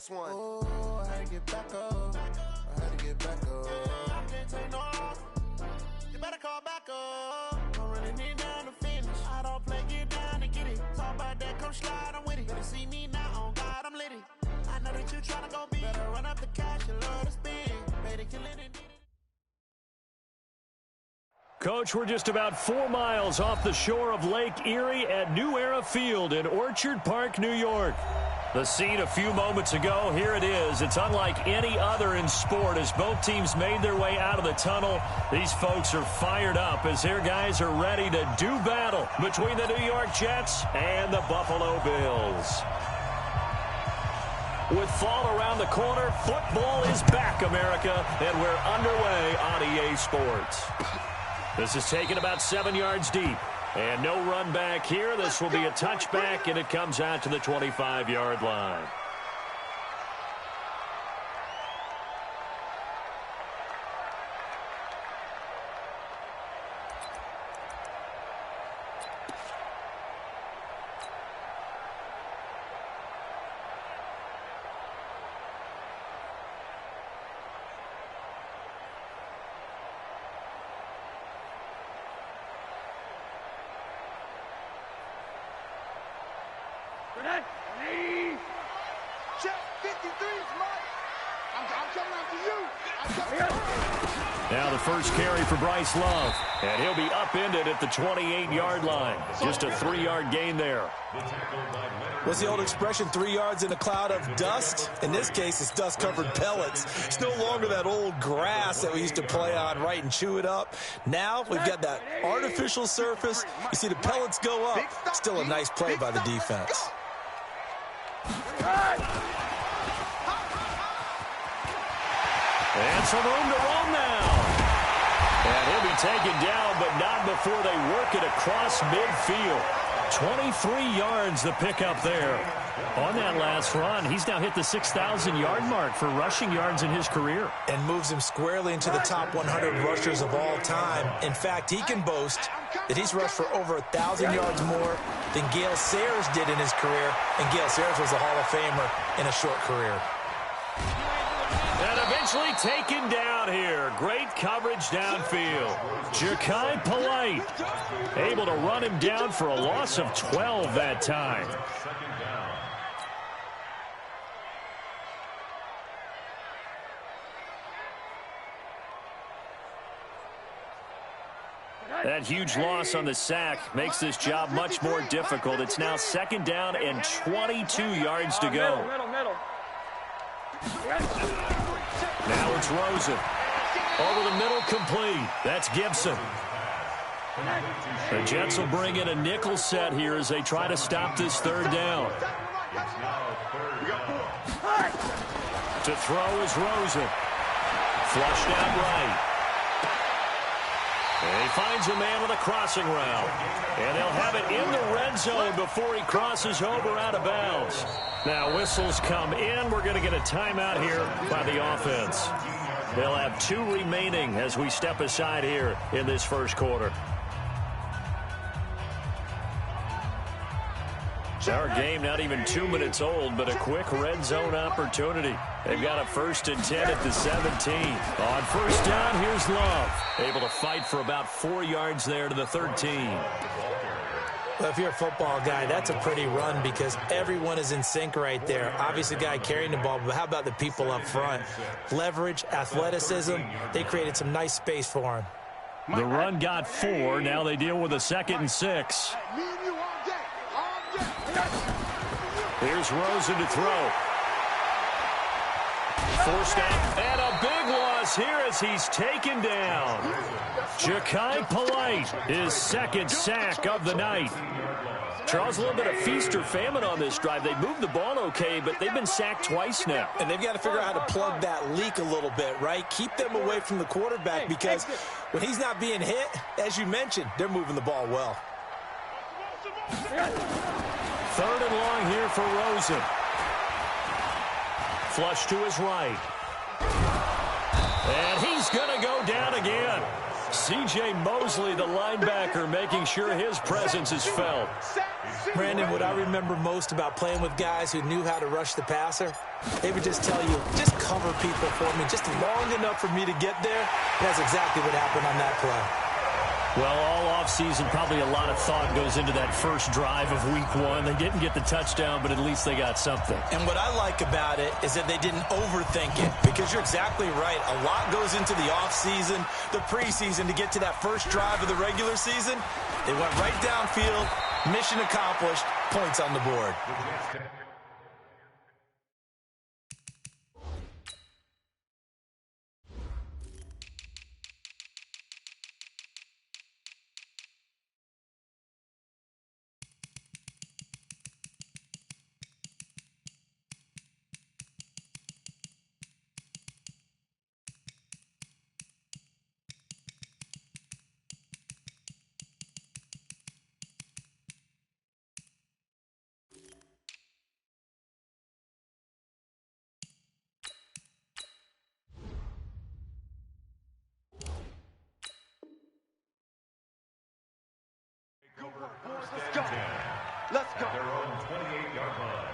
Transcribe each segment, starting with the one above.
this one. Oh, I had to get back up. I had to get back up. I can't take no loss. You better call back up. Don't really need down to finish. I don't play, get down and get it. Talk about that, come slide, I'm with it. Better see me now, on God, I'm litty. I know that you tryna go big. Better run up the cash, you love to spin. Better kill it and did it. Coach, we're just about 4 miles off the shore of Lake Erie at New Era Field in Orchard Park, New York. The scene a few moments ago, here it is. It's unlike any other in sport as both teams made their way out of the tunnel. These folks are fired up as their guys are ready to do battle between the New York Jets and the Buffalo Bills. With fall around the corner, football is back, America, and we're underway on EA Sports. This is taken about 7 yards deep. And no run back here. This will be a touchback, and it comes out to the 25-yard line. Now the first carry for Bryce Love, and he'll be upended at the 28-yard line. Just a 3-yard gain there. What's the old expression, 3 yards in a cloud of dust? In this case, it's dust-covered pellets. It's no longer that old grass that we used to play on, right, and chew it up. Now we've got that artificial surface. You see the pellets go up. Still a nice play by the defense. And some room to roam now. And he'll be taken down, but not before they work it across midfield. 23 yards the pickup there. On that last run, he's now hit the 6,000-yard mark for rushing yards in his career. And moves him squarely into the top 100 rushers of all time. In fact, he can boast that he's rushed for over 1,000 yards more than Gale Sayers did in his career. And Gale Sayers was a Hall of Famer in a short career. And eventually taken down here. Great coverage downfield. Jachai Polite able to run him down for a loss of 12 that time. That huge loss on the sack makes this job much more difficult. It's now 2nd down and 22 yards to go. Now it's Rosen. Over the middle, complete. That's Gibson. The Jets will bring in a nickel set here as they try to stop this 3rd down. To throw is Rosen. Flushed out right. And he finds a man with a crossing route. And they'll have it in the red zone before he crosses over out of bounds. Now whistles come in. We're going to get a timeout here by the offense. They'll have 2 remaining as we step aside here in this first quarter. Our game not even 2 minutes old, but a quick red zone opportunity. They've got a 1st and 10 at the 17. On 1st down, here's Love. Able to fight for about 4 yards there to the 13. Well, if you're a football guy, that's a pretty run because everyone is in sync right there. Obviously, the guy carrying the ball, but how about the people up front? Leverage, athleticism, they created some nice space for him. The run got 4. Now they deal with a 2nd and 6. Here's Rosen to throw. Forced out, and a big loss here as he's taken down. Jachai Polite, his 2nd sack of the night. Charles, a little bit of feast or famine on this drive. They moved the ball okay, but they've been sacked twice now. And they've got to figure out how to plug that leak a little bit, right? Keep them away from the quarterback because when he's not being hit, as you mentioned, they're moving the ball well. 3rd and long here for Rosen. Flush to his right. And he's going to go down again. C.J. Mosley, the linebacker, making sure his presence is felt. Brandon, what I remember most about playing with guys who knew how to rush the passer, they would just tell you, just cover people for me, just long enough for me to get there. And that's exactly what happened on that play. Well, all offseason, probably a lot of thought goes into that first drive of week one. They didn't get the touchdown, but at least they got something. And what I like about it is that they didn't overthink it, because you're exactly right. A lot goes into the offseason, the preseason, to get to that first drive of the regular season. They went right downfield, mission accomplished, points on the board. Let's go. Let's go. Their own 28-yard line.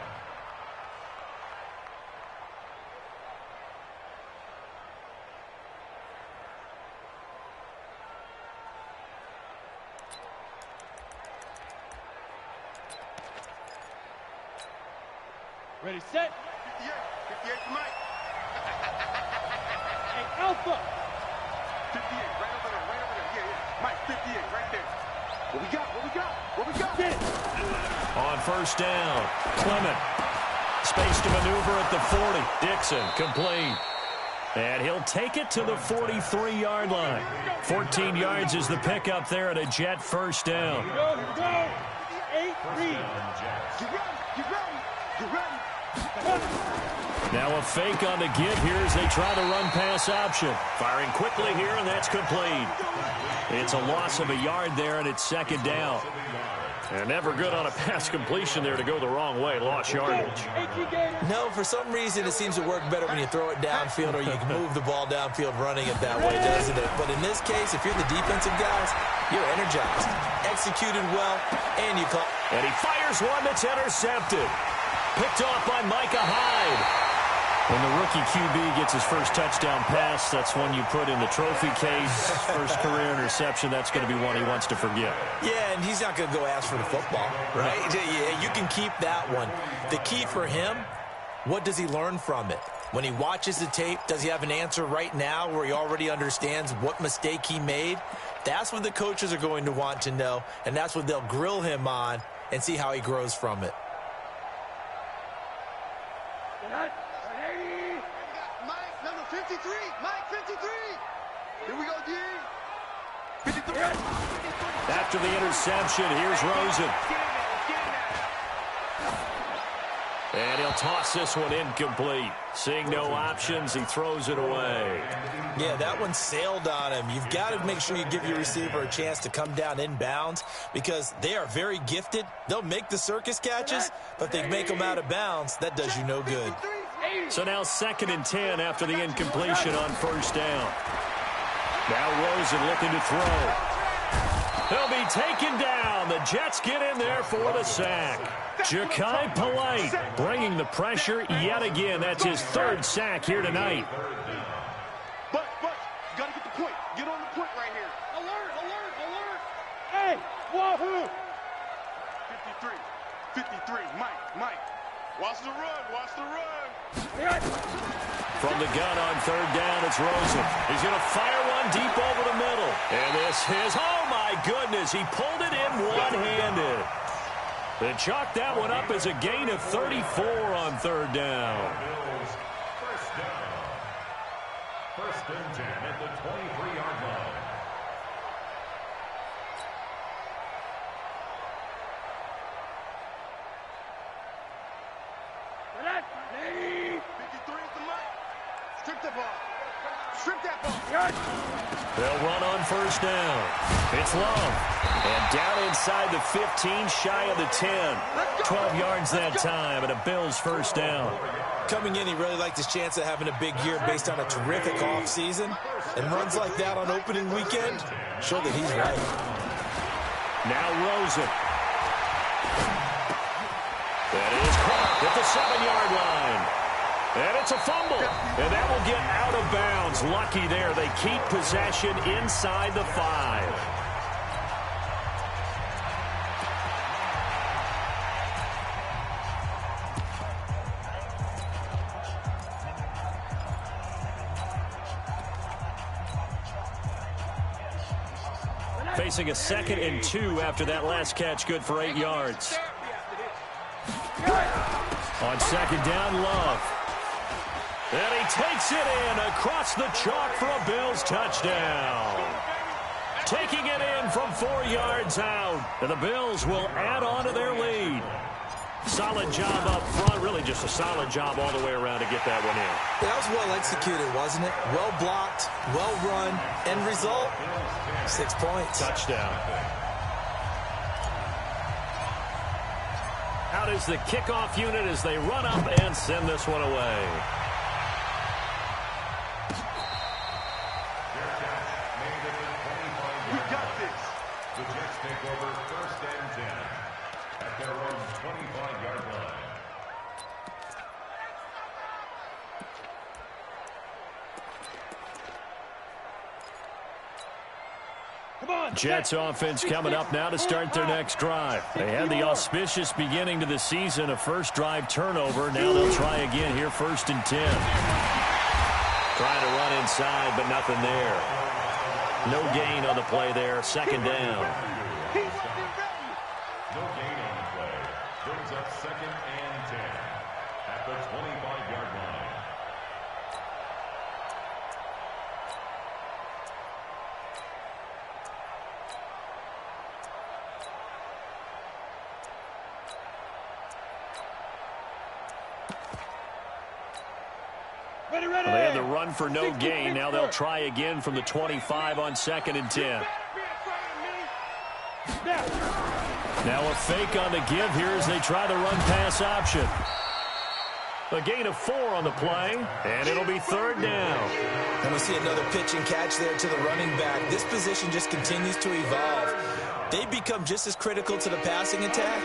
Ready, set. 58 for Mike. Hey, Alpha. 58, right over there, right over there. Yeah. Mike, 58, right there. What we got? What we got? What we got? Sit. On first down, Clement. Space to maneuver at the 40. Dixon, complete. And he'll take it to the 43-yard line. 14 yards is the pickup there at a Jet first down. Here we go, here we go. 8 read. Get ready, get ready, get ready. Now a fake on the get here as they try to run pass option. Firing quickly here, and that's complete. It's a loss of a yard there, and it's second down. And never good on a pass completion there to go the wrong way. Lost yardage. No, for some reason it seems to work better when you throw it downfield, or you can move the ball downfield running it that way, doesn't it? But in this case, if you're the defensive guys, you're energized, executed well, and you call. And he fires one that's intercepted. Picked off by Micah Hyde. When the rookie QB gets his first touchdown pass, that's one you put in the trophy case. First career interception, that's going to be one he wants to forget. Yeah, and he's not going to go ask for the football, right? Yeah, you can keep that one. The key for him, what does he learn from it? When he watches the tape, does he have an answer right now where he already understands what mistake he made? That's what the coaches are going to want to know, and that's what they'll grill him on and see how he grows from it. Mike, number 53. Mike, 53. Here we go, D. 53. After the interception, here's Rosen. And he'll toss this one incomplete. Seeing no options, he throws it away. Yeah, that one sailed on him. You've got to make sure you give your receiver a chance to come down inbounds, because they are very gifted. They'll make the circus catches, but they make them out of bounds. That does you no good. So now 2nd and 10 after the incompletion on first down. Now Rosen looking to throw. He'll be taken down. The Jets get in there for the sack. Ja'Kai Polite bringing the pressure yet again. That's his 3rd sack here tonight. But, you got to get the point. Get on the point right here. Alert, alert, alert. Hey, wahoo. 53. Mike. Watch the run, watch the run. From the gun on 3rd down, it's Rosen. He's going to fire one deep over the middle. And this is, oh my goodness, he pulled it in one-handed. They chalked that one up as a gain of 34 on 3rd down. First and 10 at the 23-yard line. They'll run on first down. It's Love. And down inside the 15, shy of the 10. 12 yards that time, and a Bills first down. Coming in, he really liked his chance of having a big year based on a terrific offseason. And runs like that on opening weekend show that he's right. Now Rosen. at the 7-yard line. And it's a fumble. And that will get out of bounds. Lucky there. They keep possession inside the 5. Facing a 2nd and 2 after that last catch, good for 8 yards. On 2nd down, Love. And he takes it in across the chalk for a Bills touchdown. Taking it in from 4 yards out. And the Bills will add on to their lead. Solid job up front. Really just a solid job all the way around to get that one in. That was well executed, wasn't it? Well blocked, well run. End result, 6 points. Touchdown. Out is the kickoff unit as they run up and send this one away. We got this. The Jets take over 1st and 10 at their own 25-yard line. Jets offense coming up now to start their next drive. They had the auspicious beginning to the season, a first drive turnover. Now they'll try again here, 1st and 10. Trying to run inside, but nothing there. No gain on the play there, 2nd down. No gain on the play. Brings up 2nd and 10 at the 25-yard line. Well, they had the run for no gain. Now they'll try again from the 25 on 2nd and 10. Now a fake on the give here as they try the run-pass option. A gain of 4 on the play, and it'll be 3rd down. And we see another pitch and catch there to the running back. This position just continues to evolve. They become just as critical to the passing attack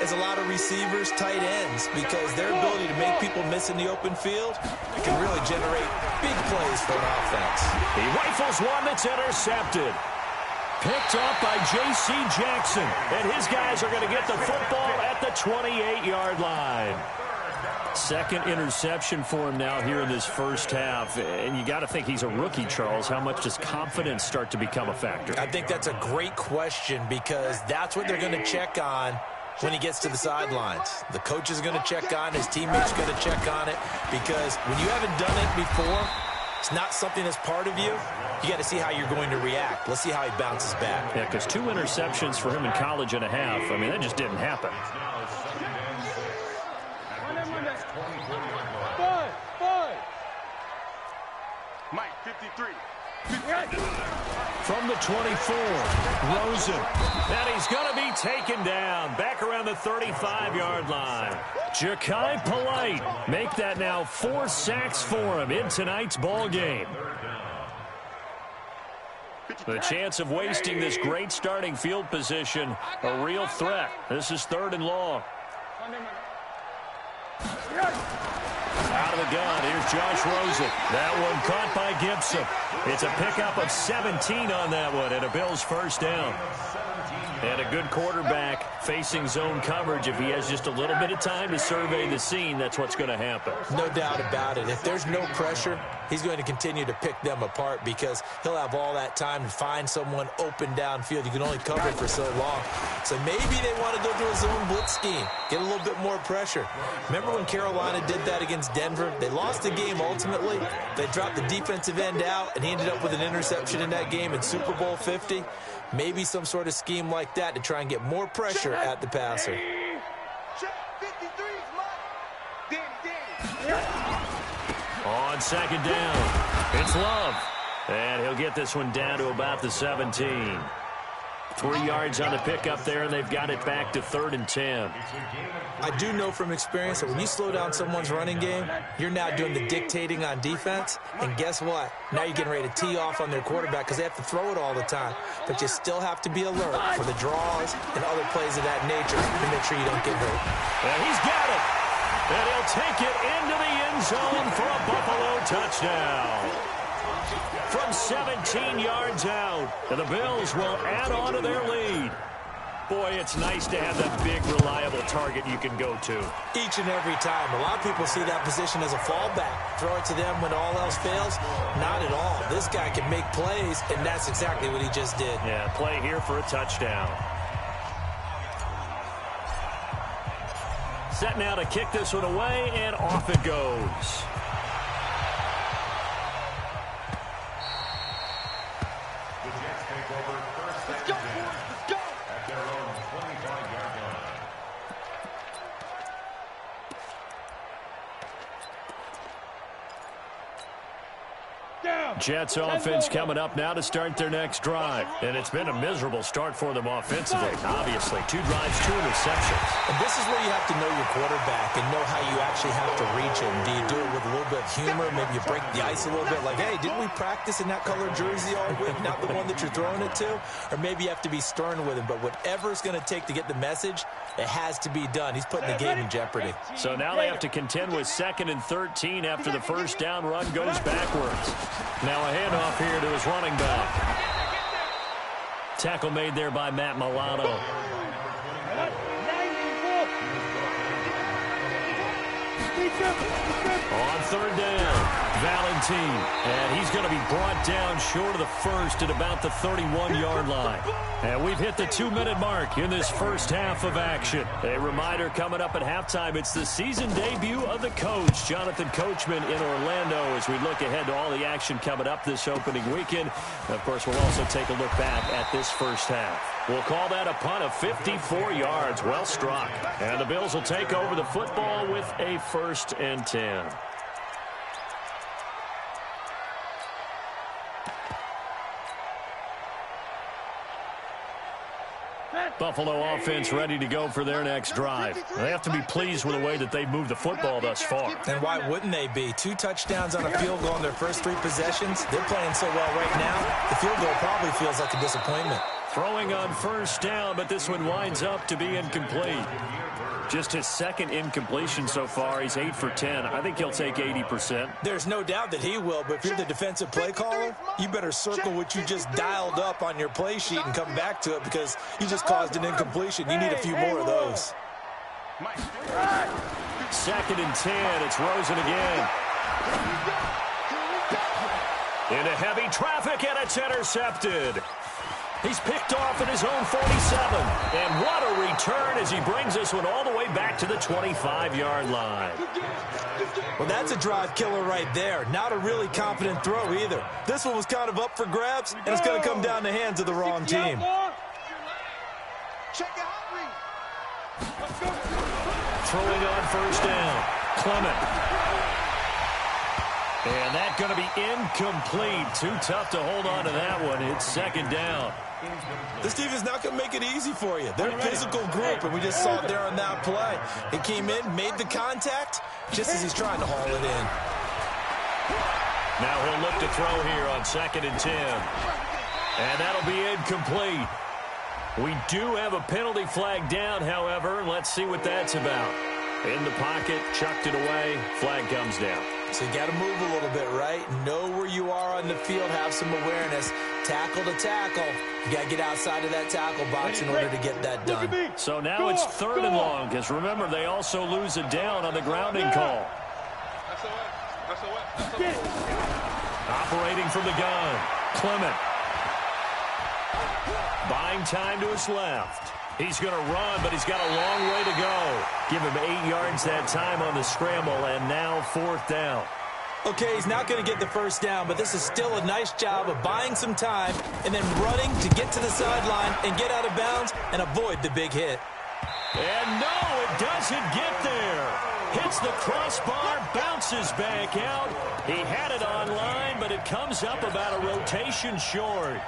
as a lot of receivers, tight ends, because their ability to make people miss in the open field can really generate big plays for an offense. He rifles one that's intercepted. Picked off by J.C. Jackson. And his guys are going to get the football at the 28-yard line. 2nd interception for him now here in this first half. And you got to think he's a rookie, Charles. How much does confidence start to become a factor? I think that's a great question because that's what they're going to check on when he gets to the sidelines. The coach is going to check on it. His teammates are going to check on it because when you haven't done it before, it's not something that's part of you. You got to see how you're going to react. Let's see how he bounces back. Yeah, because 2 interceptions for him in college and a half. I mean, that just didn't happen. Mike, 53. From the 24, Rosen. And he's going to be taken down back around the 35-yard line. Jachai Polite make that now 4 sacks for him in tonight's ball game. The chance of wasting this great starting field position, a real threat. This is 3rd and long. Out of the gun, here's Josh Rosen. That one caught by Gibson. It's a pickup of 17 on that one and a Bills first down. And a good quarterback facing zone coverage. If he has just a little bit of time to survey the scene, that's what's going to happen. No doubt about it. If there's no pressure, he's going to continue to pick them apart because he'll have all that time to find someone open downfield. You can only cover it for so long. So maybe they want to go to a zone blitz scheme, get a little bit more pressure. Remember when Carolina did that against Denver? They lost the game ultimately. They dropped the defensive end out, and he ended up with an interception in that game in Super Bowl 50. Maybe some sort of scheme like that to try and get more pressure at the passer. On 2nd down, it's Love. And he'll get this one down to about the 17. 3 yards on the pickup there, and they've got it back to 3rd and 10. I do know from experience that when you slow down someone's running game, you're now doing the dictating on defense. And guess what? Now you're getting ready to tee off on their quarterback because they have to throw it all the time. But you still have to be alert for the draws and other plays of that nature to make sure you don't get hurt. And he's got it. And he'll take it into the end zone for a Buffalo touchdown. From 17 yards out, and the Bills will add on to their lead. Boy, it's nice to have that big, reliable target you can go to. Each and every time. A lot of people see that position as a fallback. Throw it to them when all else fails. Not at all. This guy can make plays, and that's exactly what he just did. Yeah, play here for a touchdown. Set now to kick this one away, and off it goes. Jets offense coming up now to start their next drive. And it's been a miserable start for them offensively. Obviously, 2 drives, 2 interceptions. And this is where you have to know your quarterback and know how you actually have to reach him. Do you do it with a little bit of humor? Maybe you break the ice a little bit. Like, hey, didn't we practice in that color jersey all week? Not the one that you're throwing it to? Or maybe you have to be stern with him. But whatever it's going to take to get the message, it has to be done. He's putting the game in jeopardy. So now they have to contend with 2nd and 13 after the first down run goes backwards. Now a handoff here to his running back. Tackle made there by Matt Milano. On 3rd down, Valentine. And he's going to be brought down short of the first at about the 31-yard line. And we've hit the 2-minute mark in this first half of action. A reminder coming up at halftime, it's the season debut of the coach, Jonathan Coachman in Orlando, as we look ahead to all the action coming up this opening weekend. And of course, we'll also take a look back at this first half. We'll call that a punt of 54 yards. Well struck. And the Bills will take over the football with a 1st and 10. Buffalo offense ready to go for their next drive. They have to be pleased with the way that they've moved the football thus far. And why wouldn't they be? 2 touchdowns on a field goal in their first 3 possessions. They're playing so well right now, the field goal probably feels like a disappointment. Throwing on 1st down, but this one winds up to be incomplete. Just his 2nd incompletion so far. He's 8 for 10. I think he'll take 80%. There's no doubt that he will, but if you're the defensive play caller, you better circle what you just dialed up on your play sheet and come back to it because you just caused an incompletion. You need a few more of those. 2nd and 10. It's Rosen again. Into heavy traffic, and it's intercepted. He's picked off at his own 47. And what a return as he brings this one all the way back to the 25-yard line. Well, that's a drive killer right there. Not a really confident throw either. This one was kind of up for grabs, and it's going to come down the hands of the wrong team. Throwing on 1st down. Clement. And that's going to be incomplete. Too tough to hold on to that one. It's 2nd down. This team is not going to make it easy for you. They're a physical group, and we just saw it there on that play. He came in, made the contact, just as he's trying to haul it in. Now he'll look to throw here on 2nd and 10. And that'll be incomplete. We do have a penalty flag down, however. Let's see what that's about. In the pocket, chucked it away, flag comes down. So you got to move a little bit, right? Know where you are on the field, have some awareness. Tackle to tackle. You got to get outside of that tackle box in order to get that done. So now it's 3rd and long, because remember, they also lose a down on the grounding call. Operating from the gun, Clement. Buying time to his left. He's going to run, but he's got a long way to go. Give him 8 yards that time on the scramble, and now 4th down. Okay, he's not going to get the 1st down, but this is still a nice job of buying some time and then running to get to the sideline and get out of bounds and avoid the big hit. And no, it doesn't get there. Hits the crossbar, bounces back out. He had it on line, but it comes up about a rotation short.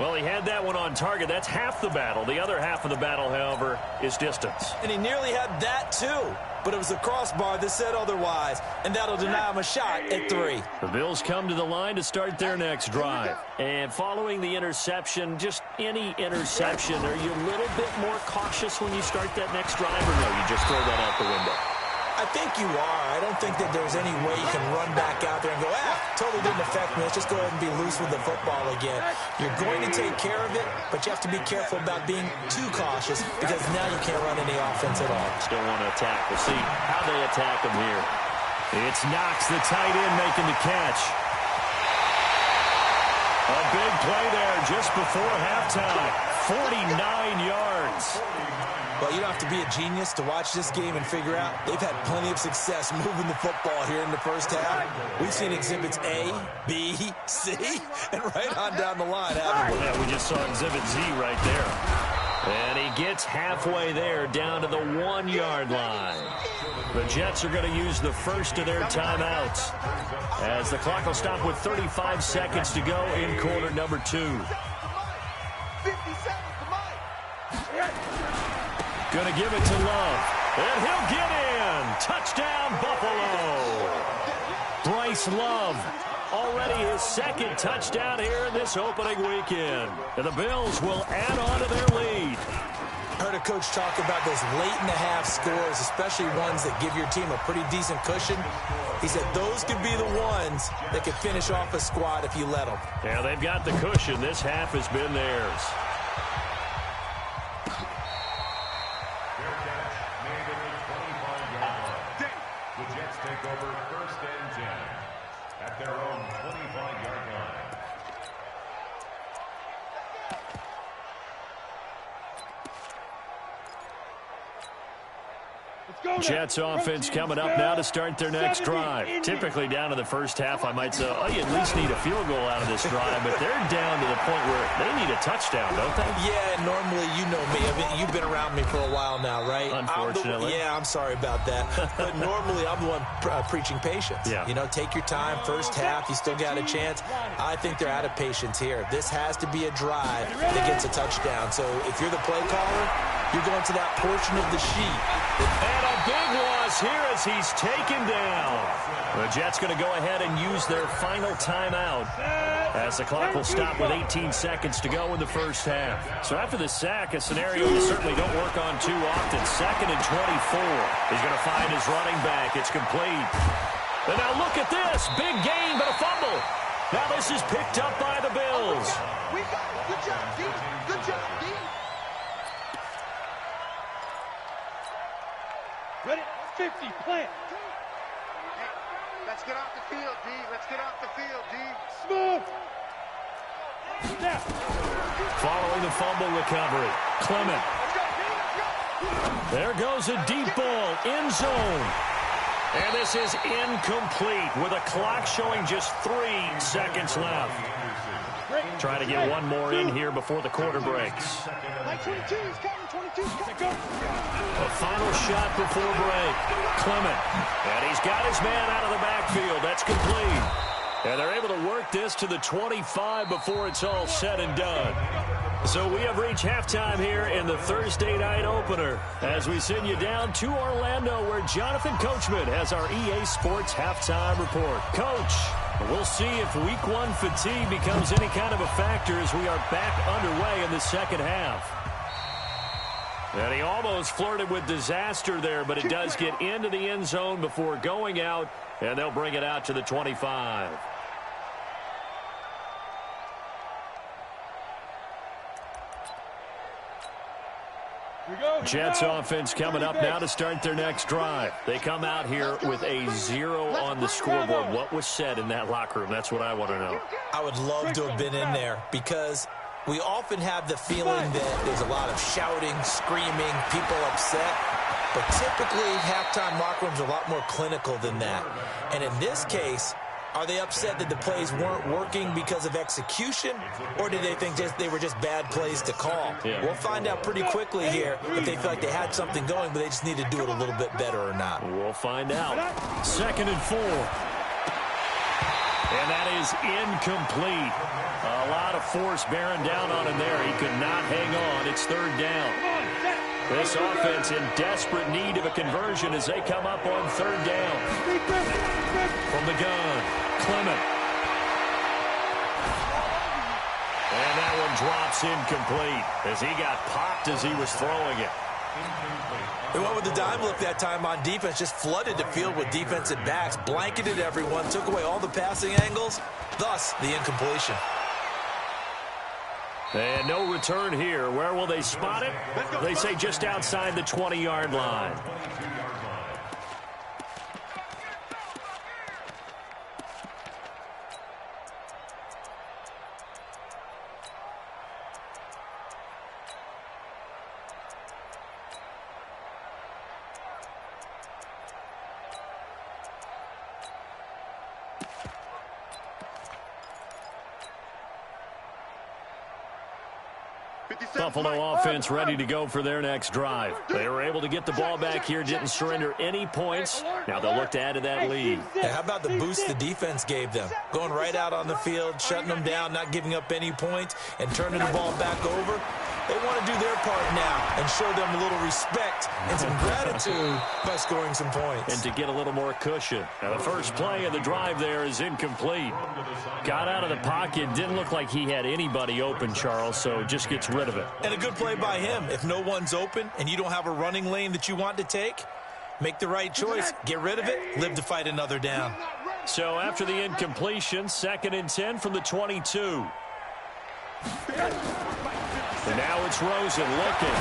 Well, he had that one on target. That's half the battle. The other half of the battle, however, is distance. And he nearly had that, too. But it was the crossbar that said otherwise, and that'll deny him a shot at 3. The Bills come to the line to start their next drive. And following the interception, just any interception, are you a little bit more cautious when you start that next drive, or no, you just throw that out the window? I think you are. I don't think that there's any way you can run back out there and go, totally didn't affect me. Let's just go ahead and be loose with the football again. You're going to take care of it, but you have to be careful about being too cautious because now you can't run any offense at all. Still want to attack. We'll see how they attack him here. It's Knox, the tight end, making the catch. A big play there just before halftime. 49 yards. Well, you don't have to be a genius to watch this game and figure out they've had plenty of success moving the football here in the first half. We've seen exhibits A, B, C, and right on down the line, haven't we? Yeah, we just saw exhibit Z right there. And he gets halfway there down to the 1-yard line. The Jets are going to use the first of their timeouts as the clock will stop with 35 seconds to go in quarter number 2. Going to give it to Love. And he'll get in. Touchdown, Buffalo. Bryce Love. Already his second touchdown here in this opening weekend. And the Bills will add on to their lead. Heard a coach talk about those late-in-the-half scores, especially ones that give your team a pretty decent cushion. He said those could be the ones that could finish off a squad if you let them. Yeah, they've got the cushion. This half has been theirs. The Jets take over 1st and 10 at their own 25-yard line. Jets offense coming up now to start their next drive. Typically down to the first half, I might say, oh, you at least need a field goal out of this drive, but they're down to the point where they need a touchdown, don't they? Yeah, normally, you know me. I mean, you've been around me for a while now, right? Unfortunately. I'm sorry about that. But normally, I'm the one preaching patience. Yeah. You know, take your time. First half, you still got a chance. I think they're out of patience here. This has to be a drive that gets a touchdown. So if you're the play caller, you're going to that portion of the sheet. And a big loss here as he's taken down. The Jets going to go ahead and use their final timeout as the clock will stop with 18 seconds to go in the first half. So after the sack, a scenario you certainly don't work on too often. 2nd and 24. He's going to find his running back. It's complete. And now look at this. Big gain, but a fumble. Now this is picked up by the Bills. We got it. Good job, D. Good job, D. Ready? 50, plant. Hey, let's get off the field, D. Let's get off the field, D. Smooth. Now. Following the fumble recovery, Clement. There goes a deep ball, end zone. And this is incomplete with a clock showing just 3 seconds left. Trying to get one more in here before the quarter breaks. Like 22, he's counting 22. Go. A final shot before break. Clement. And he's got his man out of the backfield. That's complete. And they're able to work this to the 25 before it's all said and done. So we have reached halftime here in the Thursday night opener as we send you down to Orlando where Jonathan Coachman has our EA Sports halftime report. Coach, we'll see if week 1 fatigue becomes any kind of a factor as we are back underway in the second half. And he almost flirted with disaster there, but it does get into the end zone before going out, and they'll bring it out to the 25. Jets offense coming up now to start their next drive. They come out here with a 0 on the scoreboard. What was said in that locker room? That's what I want to know. I would love to have been in there because we often have the feeling that there's a lot of shouting, screaming, people upset. But typically, halftime locker rooms are a lot more clinical than that. And in this case, are they upset that the plays weren't working because of execution, or did they think they were just bad plays to call? Yeah. We'll find out pretty quickly here if they feel like they had something going, but they just need to do it a little bit better or not. We'll find out. 2nd and 4. And that is incomplete. A lot of force bearing down on him there. He could not hang on. It's 3rd down. This offense in desperate need of a conversion as they come up on 3rd down. From the gun, Clement. And that one drops incomplete as he got popped as he was throwing it. They went with the dime look that time on defense, just flooded the field with defensive backs, blanketed everyone, took away all the passing angles, thus the incompletion. And no return here. Where will they spot it? They say just outside the 20-yard line. Buffalo offense ready to go for their next drive. They were able to get the ball back here, didn't surrender any points. Now they'll look to add to that lead. Yeah, how about the boost the defense gave them? Going right out on the field, shutting them down, not giving up any points, and turning the ball back over. They want to do their part now and show them a little respect and some gratitude by scoring some points. And to get a little more cushion. Now the first play of the drive there is incomplete. Got out of the pocket, didn't look like he had anybody open, Charles, so just gets rid of it. And a good play by him. If no one's open and you don't have a running lane that you want to take, make the right choice. Get rid of it, live to fight another down. So after the incompletion, 2nd and 10 from the 22. And now it's Rosen looking.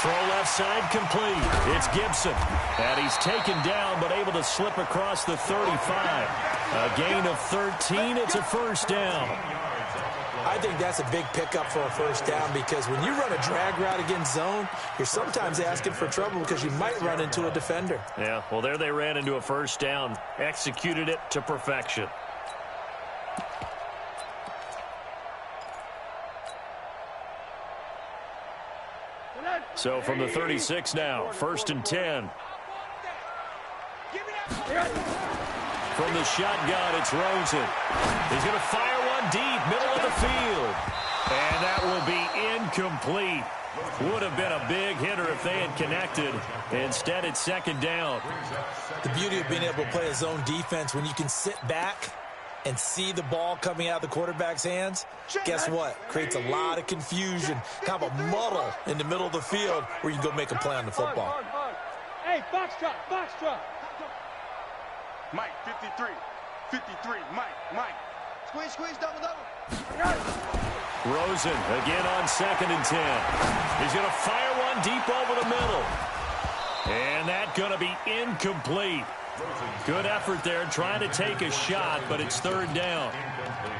Throw left side complete. It's Gibson. And he's taken down but able to slip across the 35. A gain of 13. It's a first down. I think that's a big pickup for a first down because when you run a drag route against zone, you're sometimes asking for trouble because you might run into a defender. Yeah, well, there they ran into a first down. Executed it to perfection. So from the 36 now, 1st and 10. From the shotgun, it's Rosen. He's going to fire one deep, middle of the field. And that will be incomplete. Would have been a big hitter if they had connected. Instead, it's 2nd down. The beauty of being able to play a zone defense when you can sit back and see the ball coming out of the quarterback's hands, guess what? Creates a lot of confusion, kind of a muddle in the middle of the field where you can go make a play on the football. Hey, box drop. Mike, 53. 53, Mike. Squeeze, double. Rosen again on 2nd and 10. He's going to fire one deep over the middle. And that's going to be incomplete. Good effort there, trying to take a shot, but it's 3rd down.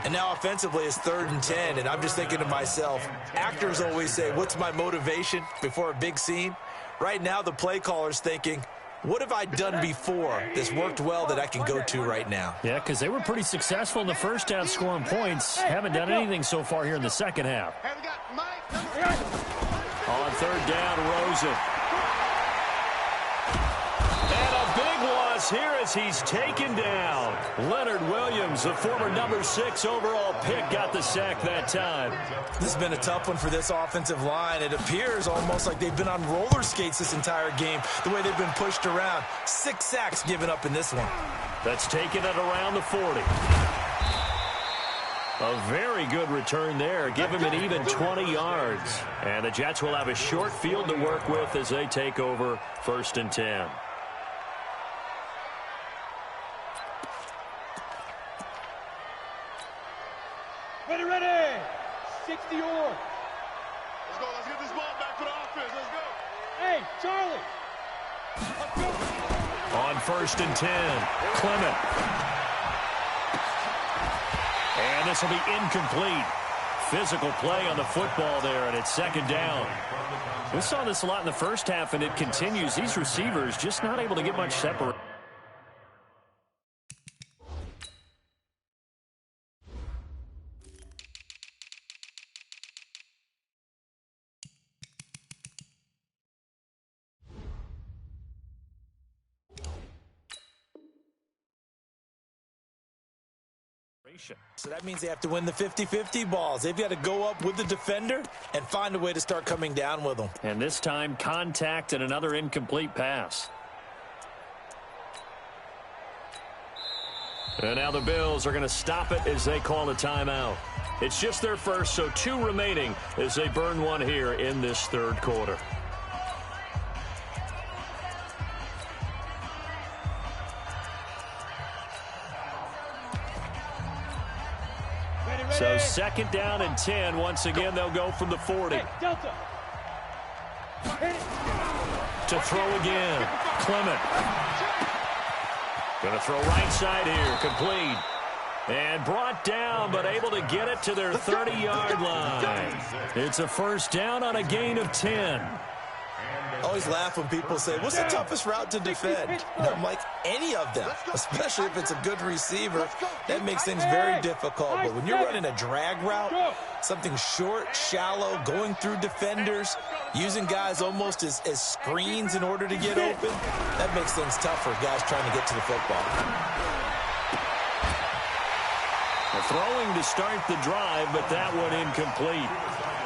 And now offensively it's 3rd and 10, and I'm just thinking to myself, actors always say, what's my motivation before a big scene? Right now the play caller's thinking, what have I done before that's worked well that I can go to right now? Yeah, because they were pretty successful in the first half scoring points. Haven't done anything so far here in the second half. On 3rd down, Rosen. Here as he's taken down. Leonard Williams, the former number 6 overall pick, got the sack that time. This has been a tough one for this offensive line. It appears almost like they've been on roller skates this entire game, the way they've been pushed around. 6 sacks given up in this one. That's taken at around the 40. A very good return there. Give him an even 20 yards. And the Jets will have a short field to work with as they take over 1st and 10. Ready. 60 or. Let's go. Let's get this ball back to the offense. Let's go. Hey, Charlie. On 1st and 10, Clement. And this will be incomplete. Physical play on the football there, and it's 2nd down. We saw this a lot in the first half, and it continues. These receivers just not able to get much separation. So that means they have to win the 50-50 balls. They've got to go up with the defender and find a way to start coming down with them. And this time, contact and another incomplete pass. And now the Bills are going to stop it as they call a timeout. It's just their first, so 2 remaining as they burn one here in this 3rd quarter. So 2nd down and 10. Once again, they'll go from the 40. Hey, Delta. To throw again. Clement. Going to throw right side here. Complete. And brought down, but able to get it to their 30-yard line. It's a 1st down on a gain of 10. I always laugh when people say, what's the toughest route to defend? And I'm like, any of them, especially if it's a good receiver. That makes things very difficult. But when you're running a drag route, something short, shallow, going through defenders, using guys almost as screens in order to get open, that makes things tough for guys trying to get to the football. Throwing to start the drive, but that one incomplete.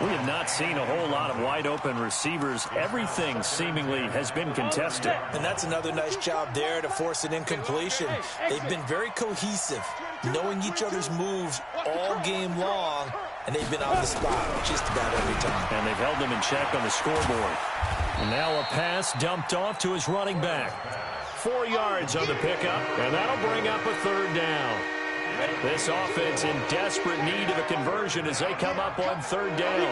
We have not seen a whole lot of wide-open receivers. Everything seemingly has been contested. And that's another nice job there to force an incompletion. They've been very cohesive, knowing each other's moves all game long, and they've been on the spot just about every time. And they've held them in check on the scoreboard. And now a pass dumped off to his running back. 4 yards on the pickup, and that'll bring up a 3rd down. This offense in desperate need of a conversion as they come up on 3rd down. A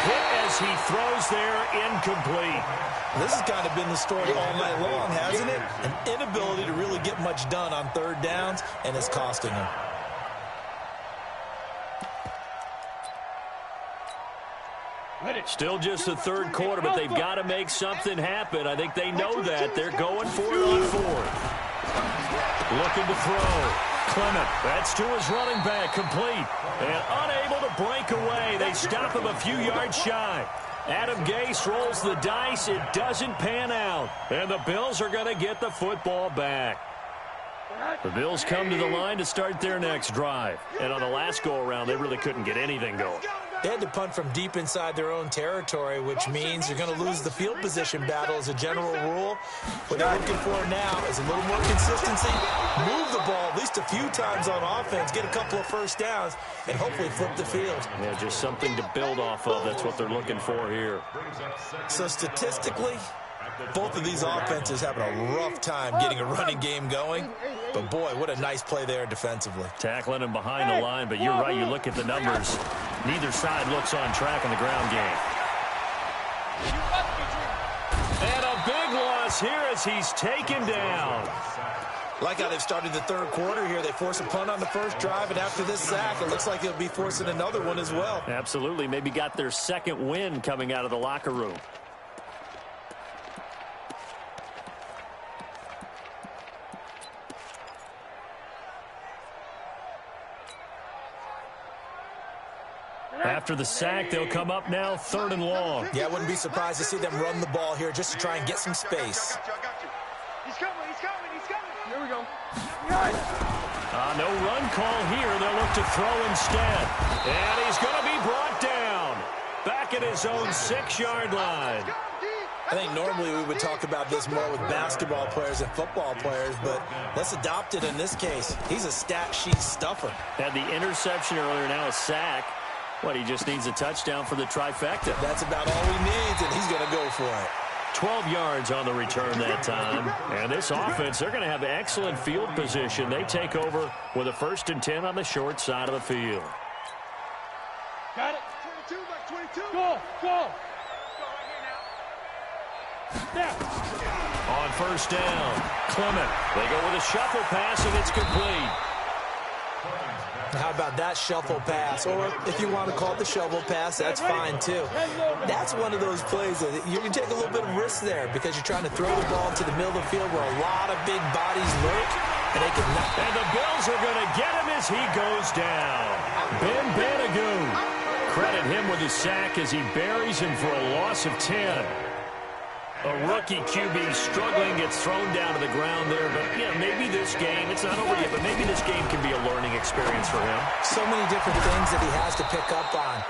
hit as he throws there, incomplete. This has kind of been the story all night long, hasn't it? An inability to really get much done on 3rd downs, and it's costing them. Still just the 3rd quarter, but they've got to make something happen. I think they know that. They're going for it on 4th. Looking to throw. Clement, that's to his running back, complete. And unable to break away. They stop him a few yards shy. Adam Gase rolls the dice. It doesn't pan out. And the Bills are going to get the football back. The Bills come to the line to start their next drive. And on the last go-around, they really couldn't get anything going. They had to punt from deep inside their own territory, which means you're going to lose the field position battle as a general rule. What they're looking for now is a little more consistency, move the ball at least a few times on offense, get a couple of 1st downs, and hopefully flip the field. Yeah, just something to build off of. That's what they're looking for here. So statistically, both of these offenses having a rough time getting a running game going. But, boy, what a nice play there defensively. Tackling him behind the line, but you're right. You look at the numbers. Neither side looks on track in the ground game. And a big loss here as he's taken down. Like how they've started the 3rd quarter here. They force a punt on the 1st drive, and after this sack, it looks like they'll be forcing another one as well. Absolutely. Maybe got their 2nd win coming out of the locker room. After the sack, they'll come up now 3rd and long. Yeah, I wouldn't be surprised to see them run the ball here just to try and get some space. He's coming. Here we go. No run call here. They'll look to throw instead. And he's going to be brought down. Back at his own 6-yard line. I think normally we would talk about this more with basketball players and football players, but let's adopt it in this case. He's a stat sheet stuffer. Had the interception earlier, now a sack. What, he just needs a touchdown for the trifecta. That's about all he needs, and he's going to go for it. 12 yards on the return that time. And this offense, they're going to have excellent field position. They take over with a 1st and 10 on the short side of the field. Got it. 22, back 22. Go. On 1st down, Clement. They go with a shuffle pass, and it's complete. How about that shuffle pass? Or if you want to call it the shovel pass, that's fine too. That's one of those plays that you can take a little bit of risk there because you're trying to throw the ball to the middle of the field where a lot of big bodies lurk, and they can knock. And the Bills are going to get him as he goes down. Ben Banogu. Credit him with his sack as he buries him for a loss of 10. A rookie QB struggling, gets thrown down to the ground there. But, yeah, maybe this game, it's not over yet, but maybe this game can be a learning experience for him. So many different things that he has to pick up on.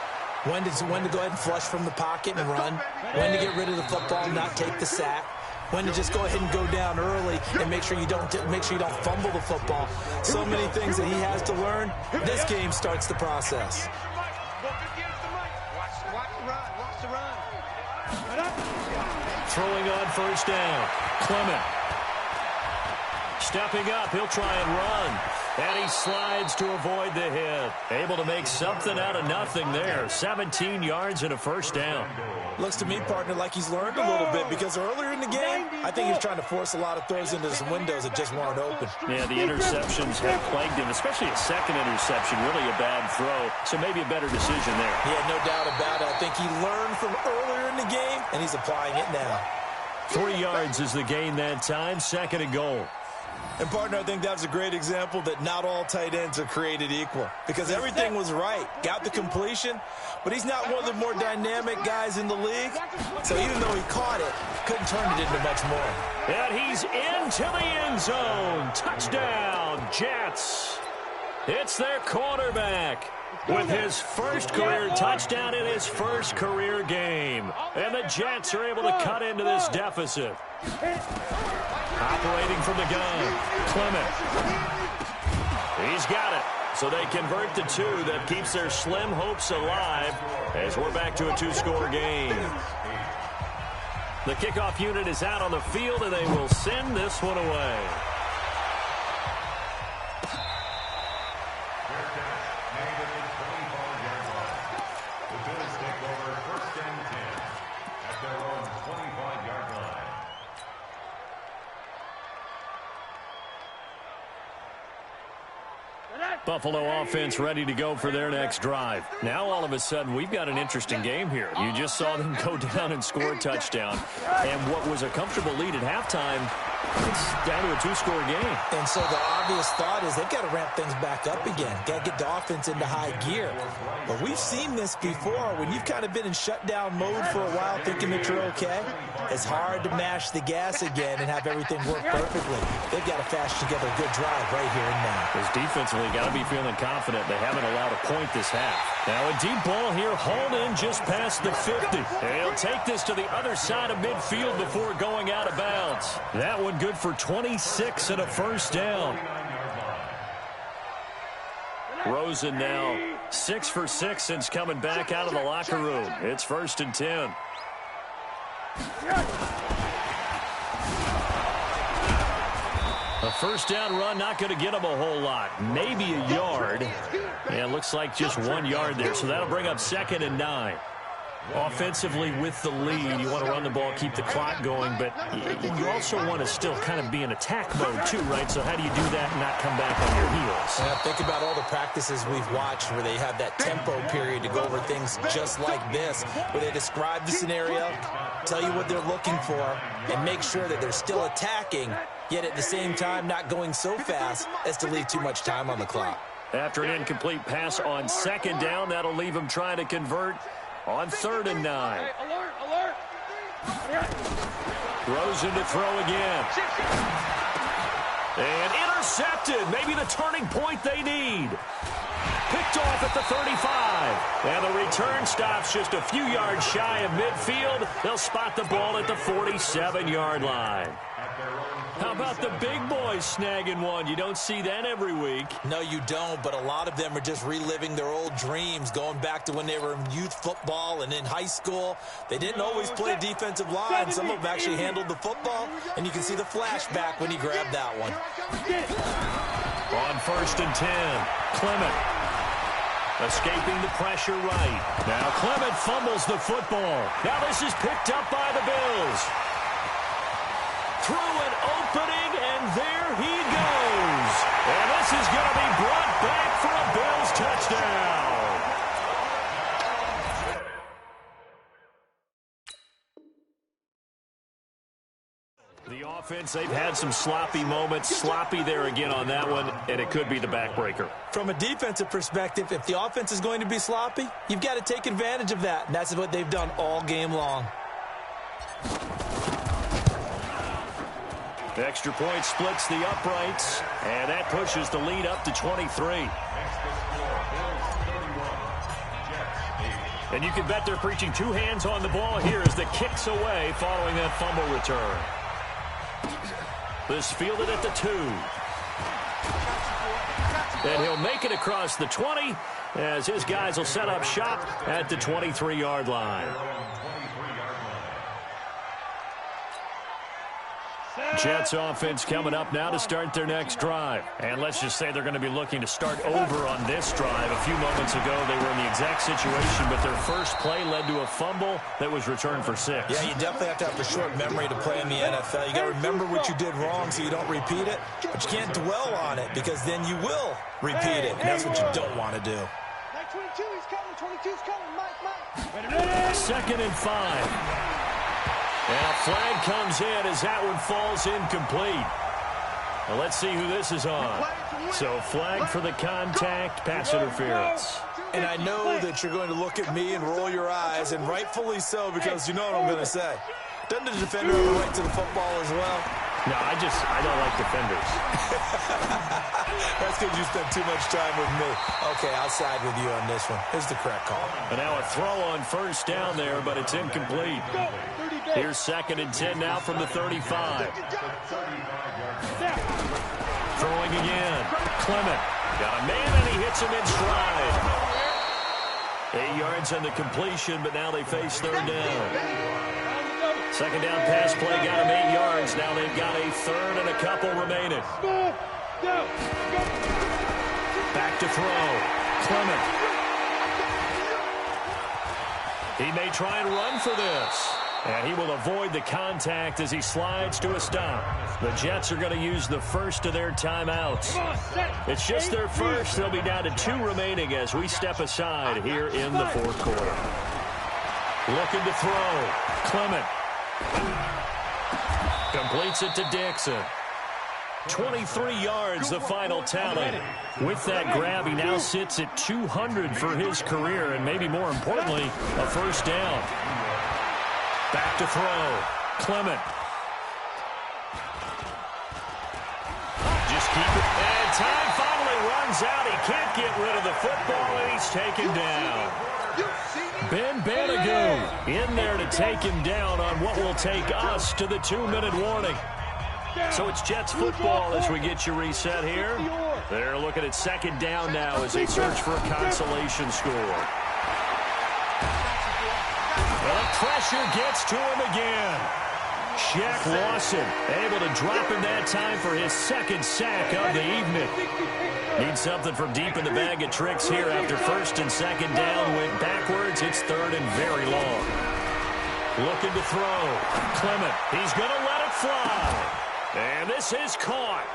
When to go ahead and flush from the pocket and run. When to get rid of the football and not take the sack. When to just go ahead and go down early and make sure you don't fumble the football. So many things that he has to learn. This game starts the process. Throwing on 1st down, Clement. Stepping up, he'll try and run. And he slides to avoid the hit. Able to make something out of nothing there. 17 yards and a first down. Looks to me, partner, like he's learned a little bit because earlier in the game, I think he was trying to force a lot of throws into some windows that just weren't open. Yeah, the interceptions have plagued him, especially a second interception. Really a bad throw, so maybe a better decision there. Yeah, no doubt about it. I think he learned from earlier in the game, and he's applying it now. 3 yards is the gain that time, 2nd and goal. And, partner, I think that was a great example that not all tight ends are created equal because everything was right. Got the completion, but he's not one of the more dynamic guys in the league. So even though he caught it, couldn't turn it into much more. And he's into the end zone. Touchdown, Jets. It's their quarterback with his first career touchdown in his first career game. And the Jets are able to cut into this deficit. Operating from the gun, Clement. He's got it. So they convert the 2. That keeps their slim hopes alive as we're back to a 2-score game. The kickoff unit is out on the field, and they will send this one away. The Bills take over 1st and 10 at their own 25-yard line. Buffalo offense ready to go for their next drive. Now all of a sudden we've got an interesting game here. You just saw them go down and score a touchdown. And what was a comfortable lead at halftime, it's down to a 2-score game. And so the obvious thought is they've got to ramp things back up again. Got to get the offense into high gear. But we've seen this before. When you've kind of been in shutdown mode for a while thinking that you're okay, it's hard to mash the gas again and have everything work perfectly. They've got to fashion together a good drive right here and now. Because defensively, got to be feeling confident they haven't allowed a point this half. Now a deep ball here, hauled in just past the 50. And he'll take this to the other side of midfield before going out of bounds. That one good for 26 and a first down. Rosen now 6 for 6 since coming back out of the locker room. It's 1st and 10. A first down run, not going to get him a whole lot. Maybe a yard. Yeah, it looks like just 1 yard there. So that'll bring up 2nd and 9. Offensively with the lead, you want to run the ball, keep the clock going, but you also want to still kind of be in attack mode too, right? So how do you do that and not come back on your heels? Yeah, think about all the practices we've watched where they have that tempo period to go over things just like this, where they describe the scenario, tell you what they're looking for, and make sure that they're still attacking, yet at the same time not going so fast as to leave too much time on the clock. After an incomplete pass on 2nd down, that'll leave him trying to convert on 3rd and 9. Hey, alert! Rosen to throw again. And intercepted. Maybe the turning point they need. Picked off at the 35. And the return stops just a few yards shy of midfield. They'll spot the ball at the 47-yard line. How about the big boys snagging one? You don't see that every week. No, you don't, but a lot of them are just reliving their old dreams, going back to when they were in youth football and in high school. They didn't always play defensive line. Some of them actually handled the football, and you can see the flashback when he grabbed that one. On 1st and 10, Clement escaping the pressure right. Now Clement fumbles the football. Now this is picked up by the Bills. Through an opening, and there he goes. And this is going to be brought back for a Bills touchdown. The offense, they've had some sloppy moments. Sloppy there again on that one, and it could be the backbreaker. From a defensive perspective, if the offense is going to be sloppy, you've got to take advantage of that, and that's what they've done all game long. The extra point splits the uprights, and that pushes the lead up to 23. And you can bet they're preaching 2 hands on the ball here as the kick's away following that fumble return. This fielded at the 2. And he'll make it across the 20 as his guys will set up shop at the 23-yard line. Jets offense coming up now to start their next drive. And let's just say they're going to be looking to start over on this drive. A few moments ago, they were in the exact situation, but their first play led to a fumble that was returned for 6. Yeah, you definitely have to have a short memory to play in the NFL. You got to remember what you did wrong so you don't repeat it, but you can't dwell on it because then you will repeat it, and that's what you don't want to do. 22, he's coming. 22's coming. Mike. 2nd and 5. And a flag comes in as that one falls incomplete. Well, let's see who this is on. So flag for the contact, pass interference. And I know that you're going to look at me and roll your eyes, and rightfully so, because you know what I'm going to say. Doesn't the defender have a right to the football as well? No, I don't like defenders. That's because you spent too much time with me. Okay, I'll side with you on this one. Here's the correct call. And now a throw on first down there, but it's incomplete. Here's 2nd and 10 now from the 35. Throwing again. Clement got a man, and he hits him in stride. 8 yards on the completion, but now they face 3rd down. 2nd down pass play got him 8 yards. Now they've got a 3rd and a couple remaining. Back to throw. Clement. He may try and run for this. And he will avoid the contact as he slides to a stop. The Jets are going to use the first of their timeouts. It's just their first. They'll be down to 2 remaining as we step aside here in the 4th quarter. Looking to throw. Clement. Completes it to Dixon. 23 yards, the final tally. With that grab, he now sits at 200 for his career, and maybe more importantly, a first down. Back to throw. Clement. Just keep it. And time finally runs out. He can't get rid of the football, and he's taken down. Ben Banigou in there to take him down on what will take us to the 2-minute warning. So it's Jets football as we get you reset here. They're looking at 2nd down now as they search for a consolation score. Well, the pressure gets to him again. Shaq Lawson able to drop him that time for his 2nd sack of the evening. Needs something from deep in the bag of tricks here after 1st and 2nd down. Went backwards. It's 3rd and very long. Looking to throw. Clement. He's going to let it fly. And this is caught.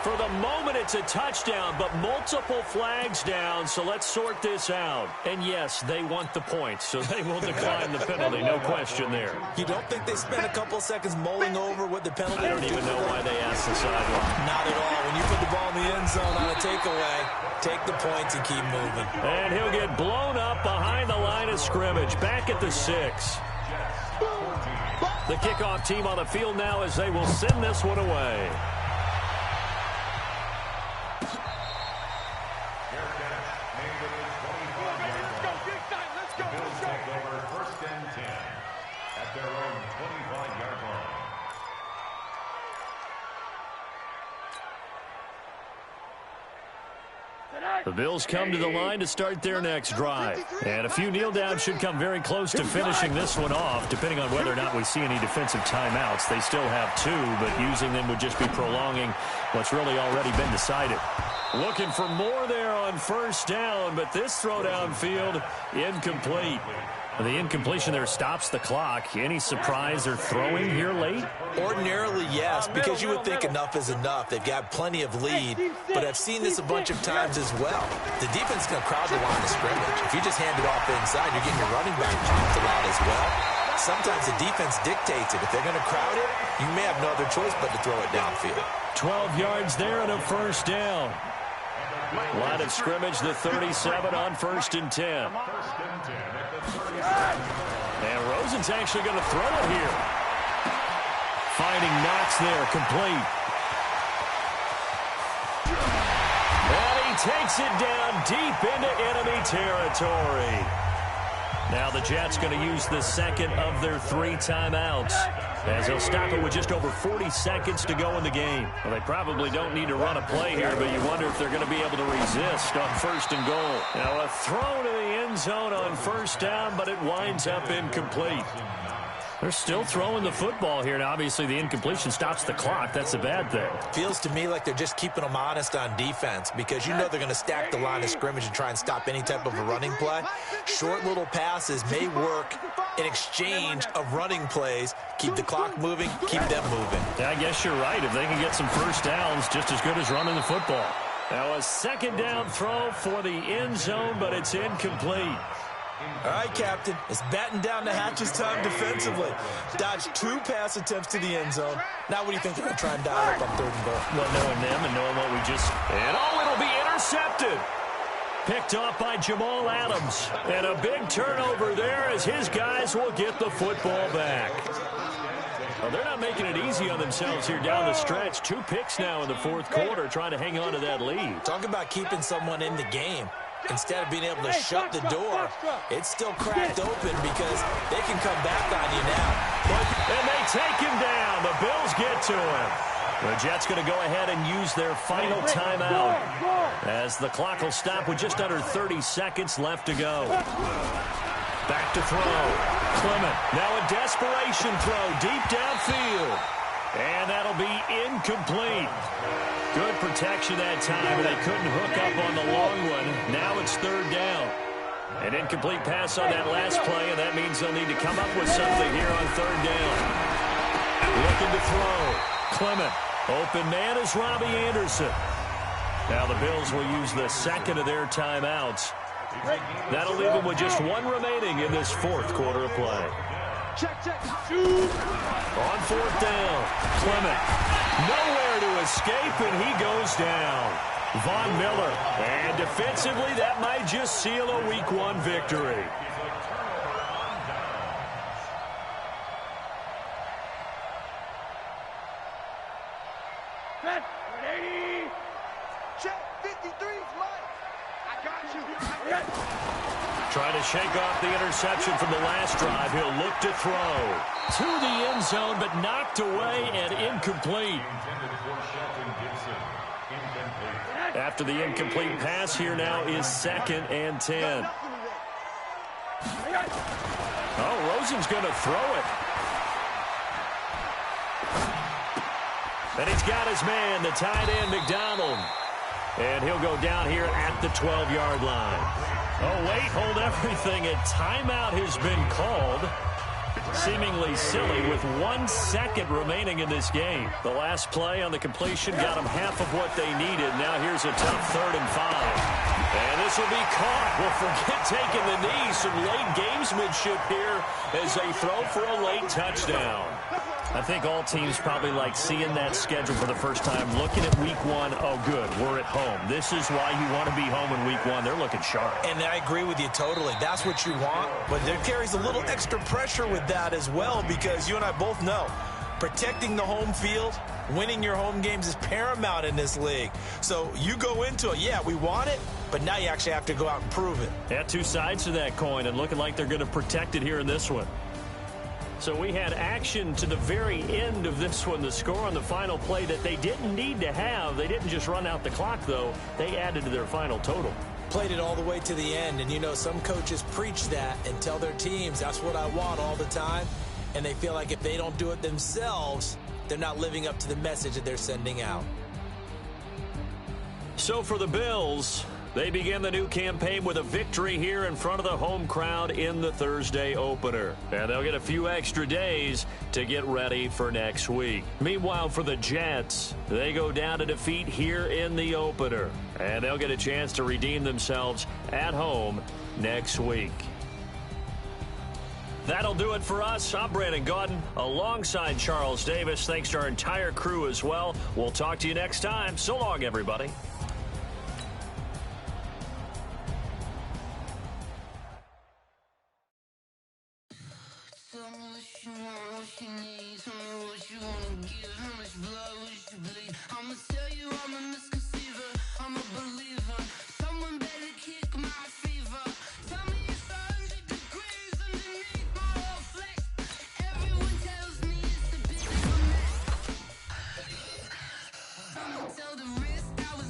For the moment, it's a touchdown, but multiple flags down, so let's sort this out. And yes, they want the points, so they will decline the penalty, no question there. You don't think they spent a couple seconds mulling over what the penalty? I don't even know why they asked the sideline. Not at all. When you put the ball in the end zone on a takeaway, take the points and keep moving. And he'll get blown up behind the line of scrimmage, back at the 6. The kickoff team on the field now as they will send this one away. The Bills come to the line to start their next drive. And a few kneel downs should come very close to finishing this one off, depending on whether or not we see any defensive timeouts. They still have 2, but using them would just be prolonging what's really already been decided. Looking for more there on 1st down, but this throw downfield incomplete. The incompletion there stops the clock. Any surprise they're throwing here late? Ordinarily, yes, because you would think enough is enough. They've got plenty of lead, but I've seen this a bunch of times as well. The defense is going to crowd the line of scrimmage. If you just hand it off inside, you're getting your running back pumped a lot as well. Sometimes the defense dictates it. If they're going to crowd it, you may have no other choice but to throw it downfield. 12 yards there and a first down. Line of scrimmage, the 37 on 1st and 10. And Rosen's actually going to throw it here. Finding Knox there, complete. And he takes it down deep into enemy territory. Now the Jets going to use the 2nd of their 3 timeouts, as they'll stop it with just over 40 seconds to go in the game. Well, they probably don't need to run a play here, but you wonder if they're going to be able to resist on 1st and goal. Now a throw to the end zone on 1st down, but it winds up incomplete. They're still throwing the football here, and obviously the incompletion stops the clock. That's a bad thing. Feels to me like they're just keeping them honest on defense because you know they're going to stack the line of scrimmage and try and stop any type of a running play. Short little passes may work in exchange of running plays. Keep the clock moving, keep them moving. Yeah, I guess you're right. If they can get some first downs, just as good as running the football. Now a second down throw for the end zone, but it's incomplete. All right, Captain, it's batten down the hatches time defensively. Dodged 2 pass attempts to the end zone. Now what do you think they're going to try and dial up on 3rd and goal? Well, knowing them and knowing what we just... And it'll be intercepted. Picked off by Jamal Adams. And a big turnover there as his guys will get the football back. Well, they're not making it easy on themselves here down the stretch. 2 picks now in the 4th quarter trying to hang on to that lead. Talk about keeping someone in the game. Instead of being able to shut the door, it's still cracked open because they can come back on you now. And they take him down. The Bills get to him. The Jets going to go ahead and use their final timeout as the clock will stop with just under 30 seconds left to go. Back to throw. Clement. Now a desperation throw deep downfield. And that'll be incomplete. Good protection that time, but they couldn't hook up on the long one. Now it's 3rd down. An incomplete pass on that last play, and that means they'll need to come up with something here on 3rd down. Looking to throw. Clement. Open man is Robbie Anderson. Now the Bills will use the second of their timeouts. That'll leave them with just 1 remaining in this 4th quarter of play. On 4th down, Clement. Nowhere to escape, and he goes down. Von Miller. And defensively, that might just seal a Week 1 victory. Set. 180. Check 53's Mike. I got you. Trying to shake off the interception from the last drive. He'll look to throw. To the end zone, but knocked away and incomplete. After the incomplete pass, here now is 2nd and 10. Oh, Rosen's going to throw it. And he's got his man, the tight end, McDonald. And he'll go down here at the 12-yard line. Oh, wait, hold everything. A timeout has been called. Seemingly silly with 1 second remaining in this game. The last play on the completion got them half of what they needed. Now here's a tough 3rd and 5. And this will be caught. Well, forget taking the knee. Some late gamesmanship here as they throw for a late touchdown. I think all teams probably like seeing that schedule for the first time, looking at Week 1. Oh, good, we're at home. This is why you want to be home in Week 1. They're looking sharp. And I agree with you totally. That's what you want. But there carries a little extra pressure with that as well because you and I both know protecting the home field, winning your home games is paramount in this league. So you go into it, yeah, we want it, but now you actually have to go out and prove it. Yeah, 2 sides to that coin and looking like they're going to protect it here in this one. So we had action to the very end of this one, the score on the final play that they didn't need to have. They didn't just run out the clock, though. They added to their final total. Played it all the way to the end, and you know some coaches preach that and tell their teams that's what I want all the time, and they feel like if they don't do it themselves, they're not living up to the message that they're sending out. So for the Bills, they begin the new campaign with a victory here in front of the home crowd in the Thursday opener. And they'll get a few extra days to get ready for next week. Meanwhile, for the Jets, they go down to defeat here in the opener. And they'll get a chance to redeem themselves at home next week. That'll do it for us. I'm Brandon Gaudin alongside Charles Davis. Thanks to our entire crew as well. We'll talk to you next time. So long, everybody. Tell the risk I was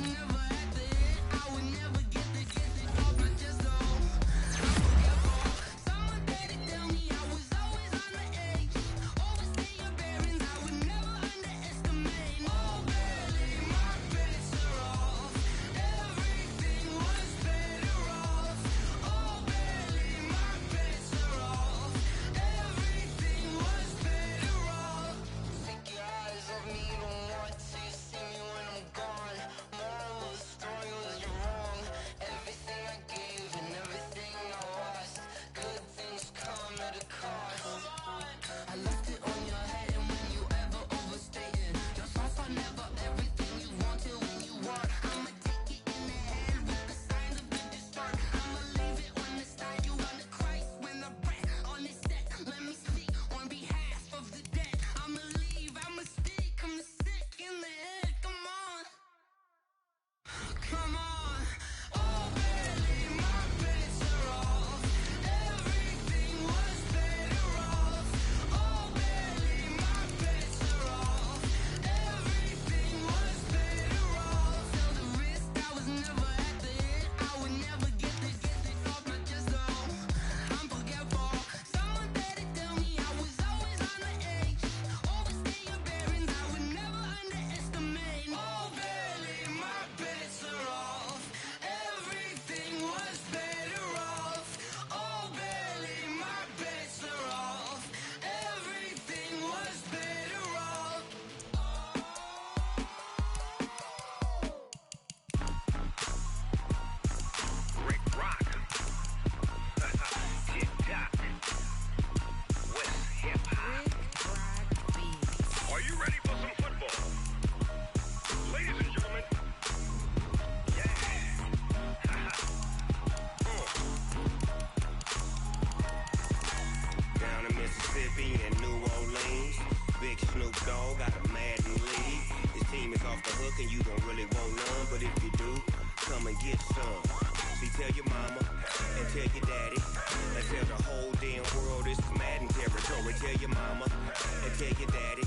thinking you don't really want none, but if you do, come and get some. See, tell your mama and tell your daddy and tell the whole damn world it's Madden territory. Tell your mama and tell your daddy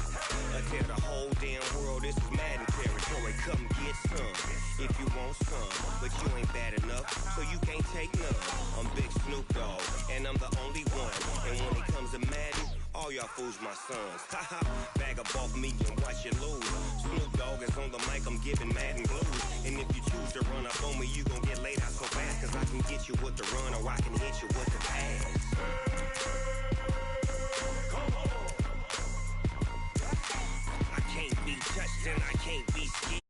and tell the whole damn world this is Madden territory. Come get some if you want some, but you ain't bad enough, so you can't take none. I'm Big Snoop Dogg, and I'm the only one. And when it comes to Madden, all y'all fools my sons. Haha, bag up off me and watch you lose. Snoop Dogg is on the mic, I'm giving Madden blues. And if you choose to run up on me, you gon' get laid out so fast, cause I can get you with the run or I can hit you with the pass. Come on. I can't be touched and I can't be scared.